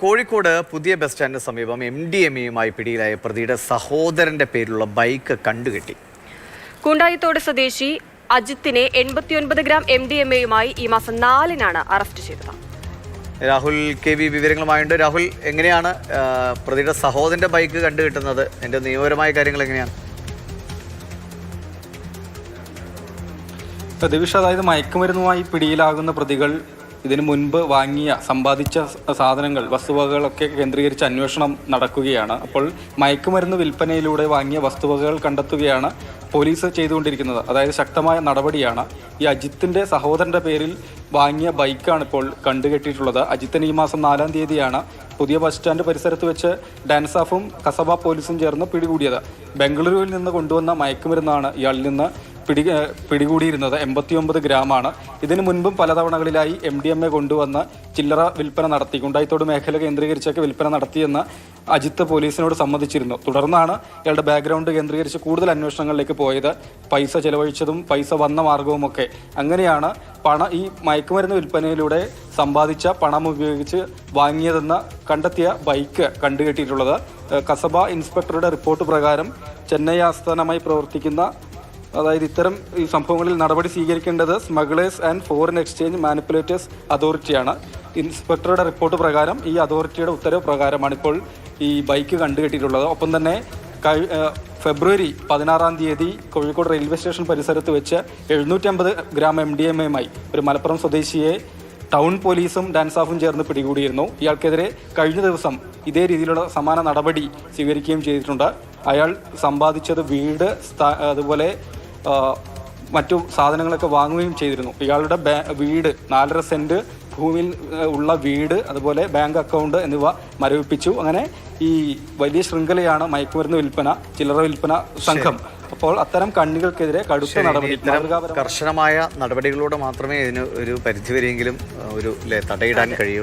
കോഴിക്കോട് പുതിയ ബസ് സ്റ്റാൻഡിന് സമീപം MDMA-യുമായി പിടിയിലായ പ്രതിയുടെ സഹോദരന്റെ പേരിലുള്ള ബൈക്ക് കണ്ടുകെട്ടി. കുണ്ടായിത്തോട് സ്വദേശി അജിത്തിനെ 89 ഗ്രാം MDMA-യുമായി ഈ മാസം 4-നാണ് അറസ്റ്റ് ചെയ്തത്. രാഹുൽ KV വിവരങ്ങളുമായുണ്ട്. രാഹുൽ, എങ്ങനെയാണ് പ്രതിയുടെ സഹോദരന്റെ ബൈക്ക് കണ്ടുകിട്ടുന്നത്? എൻ്റെ നിയമപരമായ കാര്യങ്ങൾ എങ്ങനെയാണ്? ദിവിഷ, അതായത് മയക്കുമരുന്നുമായി പിടിയിലാകുന്ന പ്രതികൾ ഇതിനു മുൻപ് വാങ്ങിയ സമ്പാദിച്ച സാധനങ്ങൾ, വസ്തുവകകളൊക്കെ കേന്ദ്രീകരിച്ച് അന്വേഷണം നടക്കുകയാണ്. അപ്പോൾ മയക്കുമരുന്ന് വിൽപ്പനയിലൂടെ വാങ്ങിയ വസ്തുവകകൾ കണ്ടെത്തുകയാണ് പോലീസ് ചെയ്തുകൊണ്ടിരിക്കുന്നത്. അതായത് ശക്തമായ നടപടിയാണ്. ഈ അജിത്തിൻ്റെ സഹോദരൻ്റെ പേരിൽ വാങ്ങിയ ബൈക്കാണ് ഇപ്പോൾ കണ്ടുകെട്ടിയിട്ടുള്ളത്. അജിത്തിന് ഈ മാസം 4-ാം തീയതിയാണ് പുതിയ ബസ് സ്റ്റാൻഡ് പരിസരത്ത് വെച്ച് ഡാൻസാഫും കസബ പോലീസും ചേർന്ന് പിടികൂടിയത്. ബംഗളൂരുവിൽ നിന്ന് കൊണ്ടുവന്ന മയക്കുമരുന്നാണ് ഇയാളിൽ നിന്ന് പിടികൂടിയിരുന്നത്. 89 ഗ്രാമാണ്. ഇതിനു മുൻപും പലതവണകളിലായി MDMA കൊണ്ടുവന്ന് ചില്ലറ വിൽപ്പന നടത്തി, കുണ്ടായിത്തോട് മേഖല കേന്ദ്രീകരിച്ചൊക്കെ വിൽപ്പന നടത്തിയെന്ന് അജിത്ത് പോലീസിനോട് സമ്മതിച്ചിരുന്നു. തുടർന്നാണ് ഇയാളുടെ ബാക്ക്ഗ്രൗണ്ട് കേന്ദ്രീകരിച്ച് കൂടുതൽ അന്വേഷണങ്ങളിലേക്ക് പോയത്. പൈസ ചെലവഴിച്ചതും പൈസ വന്ന മാർഗവുമൊക്കെ. അങ്ങനെയാണ് ഈ മയക്കുമരുന്ന് വിൽപ്പനയിലൂടെ സമ്പാദിച്ച പണം ഉപയോഗിച്ച് വാങ്ങിയതെന്ന് കണ്ടെത്തിയ ബൈക്ക് കണ്ടുകെട്ടിയിട്ടുള്ളത്. കസബ ഇൻസ്പെക്ടറുടെ റിപ്പോർട്ട് പ്രകാരം ചെന്നൈ ആസ്ഥാനമായി പ്രവർത്തിക്കുന്ന, അതായത് ഇത്തരം ഈ സംഭവങ്ങളിൽ നടപടി സ്വീകരിക്കേണ്ടത് smugglers and foreign exchange manipulators അതോറിറ്റിയാണ്. ഇൻസ്പെക്ടറുടെ റിപ്പോർട്ട് പ്രകാരം, ഈ അതോറിറ്റിയുടെ ഉത്തരവ് പ്രകാരമാണ് ഇപ്പോൾ ഈ ബൈക്ക് കണ്ടുകെട്ടിയിട്ടുള്ളത്. ഒപ്പം തന്നെ ഫെബ്രുവരി 16-ാം തീയതി കോഴിക്കോട് റെയിൽവേ സ്റ്റേഷൻ പരിസരത്ത് വെച്ച് 750 ഗ്രാം MDMA-യുമായി ഒരു മലപ്പുറം സ്വദേശിയെ ടൗൺ പോലീസും ഡാൻസാഫും ചേർന്ന് പിടികൂടിയിരുന്നു. ഇയാൾക്കെതിരെ കഴിഞ്ഞ ദിവസം ഇതേ രീതിയിലുള്ള സമാന നടപടി സ്വീകരിക്കുകയും ചെയ്തിട്ടുണ്ട്. അയാൾ സമ്പാദിച്ചത് വീട്, അതുപോലെ മറ്റു സാധനങ്ങളൊക്കെ വാങ്ങുകയും ചെയ്തിരുന്നു. ഇയാളുടെ വീട്, 4.5 സെന്റ് ഭൂമിയിൽ ഉള്ള വീട്, അതുപോലെ ബാങ്ക് അക്കൗണ്ട് എന്നിവ മരവിപ്പിച്ചു. അങ്ങനെ ഈ വലിയ ശൃംഖലയാണ് മയക്കുമരുന്ന് വിൽപ്പന, ചില്ലറ വിൽപ്പന സംഘം. അപ്പോൾ അത്തരം കണ്ണികൾക്കെതിരെ കടുത്ത നടപടി, കർശനമായ നടപടികളോടെ മാത്രമേ ഇതിന് ഒരു പരിധിവരെയെങ്കിലും തടയിടാൻ കഴിയൂ.